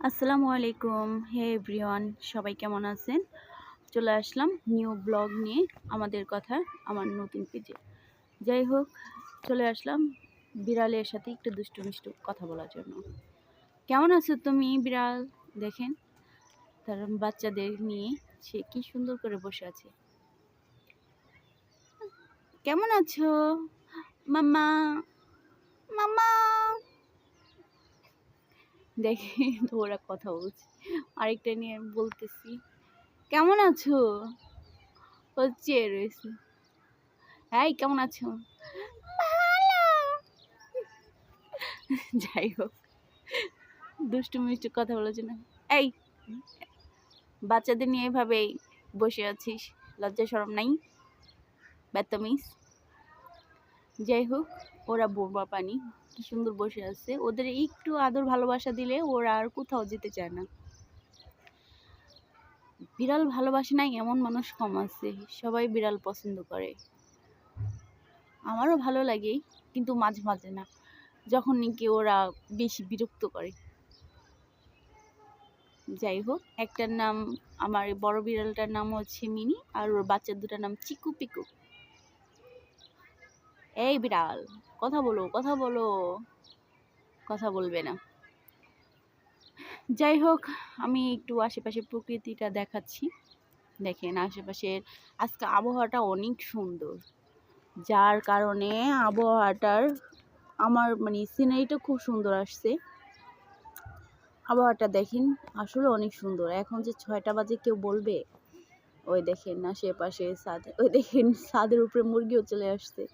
আসসালামু আলাইকুম। হে এভরিওয়ান, সবাই কেমন আছেন? চলে আসলাম নিউ ব্লগ নিয়ে আমাদের কথা আমার নতুন পেজে। যাই হোক, চলে আসলাম বিড়ালের সাথে একটু দুষ্টু মিষ্টু কথা বলার জন্য। কেমন আছো তুমি বিড়াল? দেখেন তার বাচ্চাদের নিয়ে সে কি সুন্দর করে বসে আছে। কেমন আছো মাম্মা? মাম্মা দেখে তো ওরা কথা বলছে, আরেকটা নিয়ে বলতেছি কেমন আছো, ও চেয়ে রয়েছে। এই কেমন আছো? ভালো। যাই হোক, দুষ্টু মিষ্টি কথা বলার জন্য এই বাচ্চাদের নিয়ে এভাবেই বসে আছিস, লজ্জা শরম নাই? ব্যাত্তামিস। যাই হোক, ওরা বোবা পানি কি সুন্দর বসে আছে। ওদের একটু আদর ভালোবাসা দিলে ওরা আর কোথাও যেতে চায় না। বিড়াল ভালোবাসে নাই এমন মানুষ কম আছে, সবাই বিড়াল পছন্দ করে। আমারও ভালো লাগে, কিন্তু মাঝে মাঝে না, যখন নাকি ওরা বেশি বিরক্ত করে। যাই হোক, একটার নাম, আমার এই বড় বিড়ালটার নাম হচ্ছে মিনি, আর ওর বাচ্চার দুটার নাম চিকু পিকু। এই বিড়াল, কথা বলো, কথা বলো। কথা বলবে না। যাই হোক, আমি একটু আশেপাশে প্রকৃতিটা দেখাচ্ছি। দেখেন আশেপাশের আজকে আবহাওয়াটা অনেক সুন্দর, যার কারণে আবহাওয়াটার আমার মানে সিনারিটা খুব সুন্দর আসছে। আবহাওয়াটা দেখেন আসলে অনেক সুন্দর। এখন যে 6টা বাজে কেউ বলবে? ওই দেখেন আশেপাশে ছাদ, ওই দেখেন ছাদের উপরে মুরগিও চলে আসছে।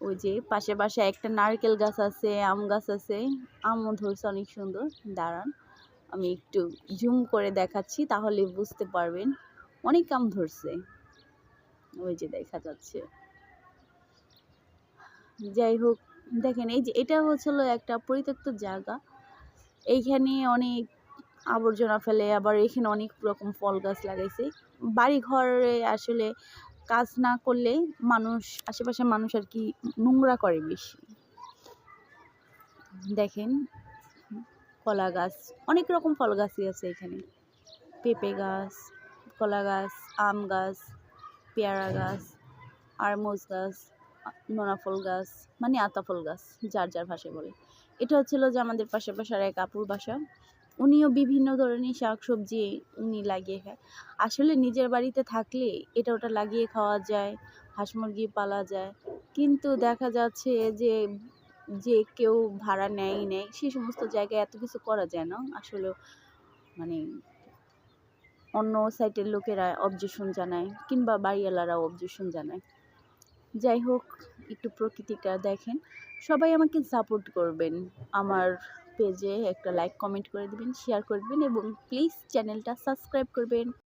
ওই যে পাশে পাশে একটা নারকেল গাছ আছে, আম গাছ আছে, আমও ধরছে অনেক সুন্দর। দাঁড়ান আমি একটু জুম করে দেখাচ্ছি, তাহলে বুঝতে পারবেন। অনেক আম ধরছে, ওই যে দেখা যাচ্ছে। যাই হোক, দেখেন এই যে এটা হচ্ছিল একটা পরিত্যক্ত জায়গা। এইখানে অনেক আবর্জনা ফেলে, আবার এখানে অনেক রকম ফল গাছ লাগাইছে। বাড়ি ঘরে আসলে কাজ না করলে মানুষ, আশেপাশের মানুষ আর কি নোংরা করে বেশি। দেখেন কলা গাছ, অনেক রকম ফল গাছই আছে এখানে। পেঁপে গাছ, কলা গাছ, আম গাছ, পেয়ারা গাছ, আরমোজ গাছ, নোনাফল গাছ, মানে আতাফল গাছ, যার যার ভাষায় বলে। এটা হচ্ছিল যে আমাদের পাশাপাশি এক আপুর বাসা। উনিও বিভিন্ন ধরনের শাকসবজি উনি লাগিয়ে খায়। আসলে নিজের বাড়িতে থাকলে এটা ওটা লাগিয়ে খাওয়া যায়, হাঁস মুরগি পালা যায়। কিন্তু দেখা যাচ্ছে যে যে কেউ ভাড়া নেয় সে সমস্ত জায়গায় এত কিছু করা যায় না আসলে। মানে অন্য সাইটের লোকেরা অবজেকশন জানায়, কিংবা বাড়িওয়ালারাও অবজেকশন জানায়। যাই হোক, একটু প্রকৃতিটা দেখেন। সবাই আমাকে সাপোর্ট করবেন, আমার পেজে একটা লাইক কমেন্ট করে দিবেন, শেয়ার করবেন এবং প্লিজ চ্যানেলটা সাবস্ক্রাইব করবেন।